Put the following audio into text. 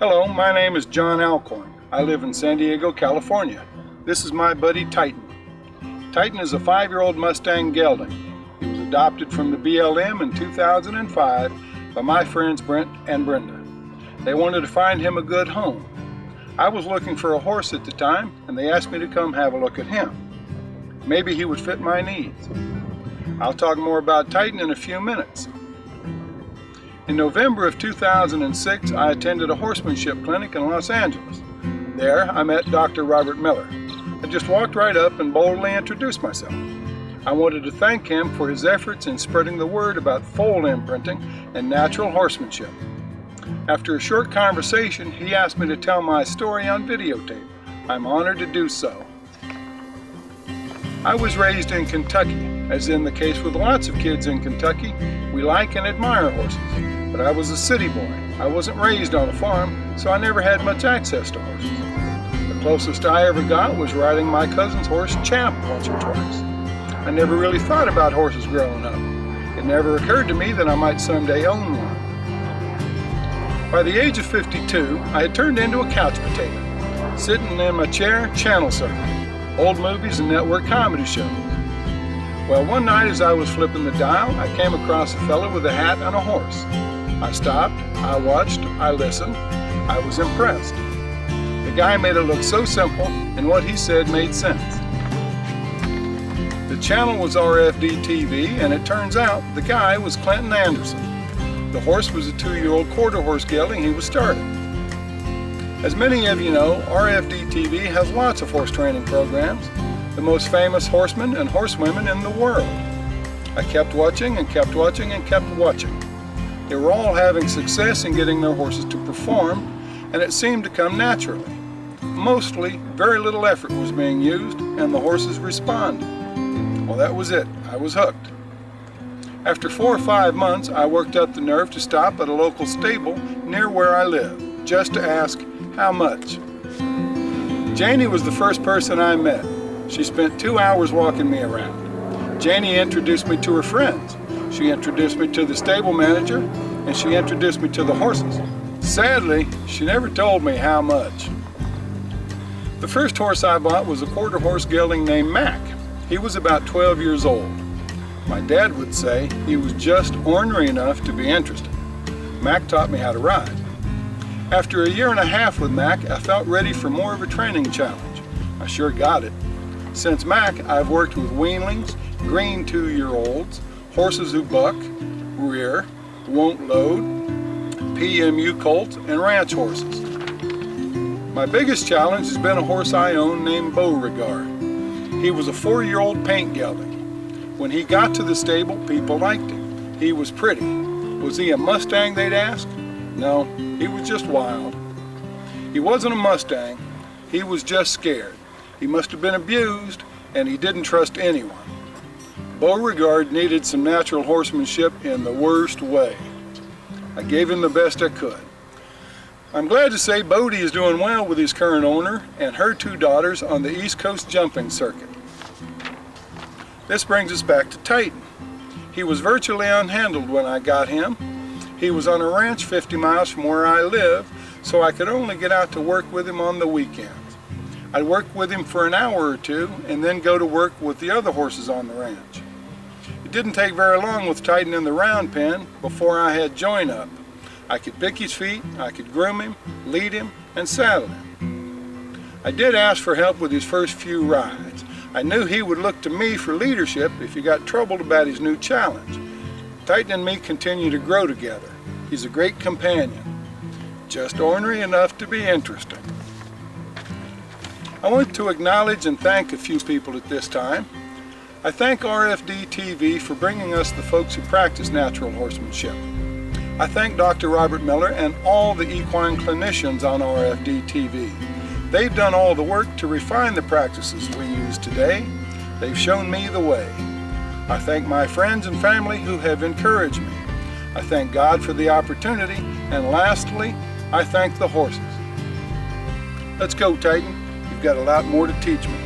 Hello, my name is John Alcorn. I live in San Diego, California. This is my buddy Titan. Titan is a 5-year-old Mustang gelding. He was adopted from the BLM in 2005 by my friends Brent and Brenda. They wanted to find him a good home. I was looking for a horse at the time, and they asked me to come have a look at him. Maybe he would fit my needs. I'll talk more about Titan in a few minutes. In November of 2006, I attended a horsemanship clinic in Los Angeles. There, I met Dr. Robert Miller. I just walked right up and boldly introduced myself. I wanted to thank him for his efforts in spreading the word about foal imprinting and natural horsemanship. After a short conversation, he asked me to tell my story on videotape. I'm honored to do so. I was raised in Kentucky. As in the case with lots of kids in Kentucky, we like and admire horses. But I was a city boy. I wasn't raised on a farm, so I never had much access to horses. The closest I ever got was riding my cousin's horse, Champ, once or twice. I never really thought about horses growing up. It never occurred to me that I might someday own one. By the age of 52, I had turned into a couch potato, sitting in my chair, channel surfing, old movies and network comedy shows. Well, one night as I was flipping the dial, I came across a fellow with a hat and a horse. I stopped, I watched, I listened. I was impressed. The guy made it look so simple, and what he said made sense. The channel was RFD TV, and it turns out the guy was Clinton Anderson. The horse was a 2-year-old quarter horse gelding he was starting. As many of you know, RFD TV has lots of horse training programs, the most famous horsemen and horsewomen in the world. I kept watching and kept watching and kept watching. They were all having success in getting their horses to perform, and it seemed to come naturally. Mostly, very little effort was being used, and the horses responded. Well, that was it. I was hooked. After 4 or 5 months, I worked up the nerve to stop at a local stable near where I live, just to ask, how much? Janie was the first person I met. She spent 2 hours walking me around. Janie introduced me to her friends. She introduced me to the stable manager, and she introduced me to the horses. Sadly, she never told me how much. The first horse I bought was a quarter horse gelding named Mac. He was about 12 years old. My dad would say he was just ornery enough to be interested. Mac taught me how to ride. After a year and a half with Mac, I felt ready for more of a training challenge. I sure got it. Since Mac, I've worked with weanlings, green 2-year-olds, horses who buck, rear, won't load, PMU colts, and ranch horses. My biggest challenge has been a horse I own named Beauregard. He was a 4-year-old paint gelding. When he got to the stable, people liked him. He was pretty. Was he a Mustang, they'd ask? No, he was just wild. He wasn't a Mustang. He was just scared. He must have been abused, and he didn't trust anyone. Beauregard needed some natural horsemanship in the worst way. I gave him the best I could. I'm glad to say Bodie is doing well with his current owner and her 2 daughters on the East Coast jumping circuit. This brings us back to Titan. He was virtually unhandled when I got him. He was on a ranch 50 miles from where I live, so I could only get out to work with him on the weekends. I'd work with him for an hour or 2 and then go to work with the other horses on the ranch. It didn't take very long with Titan in the round pen before I had join up. I could pick his feet, I could groom him, lead him, and saddle him. I did ask for help with his first few rides. I knew he would look to me for leadership if he got troubled about his new challenge. Titan and me continue to grow together. He's a great companion, just ornery enough to be interesting. I want to acknowledge and thank a few people at this time. I thank RFD TV for bringing us the folks who practice natural horsemanship. I thank Dr. Robert Miller and all the equine clinicians on RFD TV. They've done all the work to refine the practices we use today. They've shown me the way. I thank my friends and family who have encouraged me. I thank God for the opportunity, and lastly, I thank the horses. Let's go, Titan. You've got a lot more to teach me.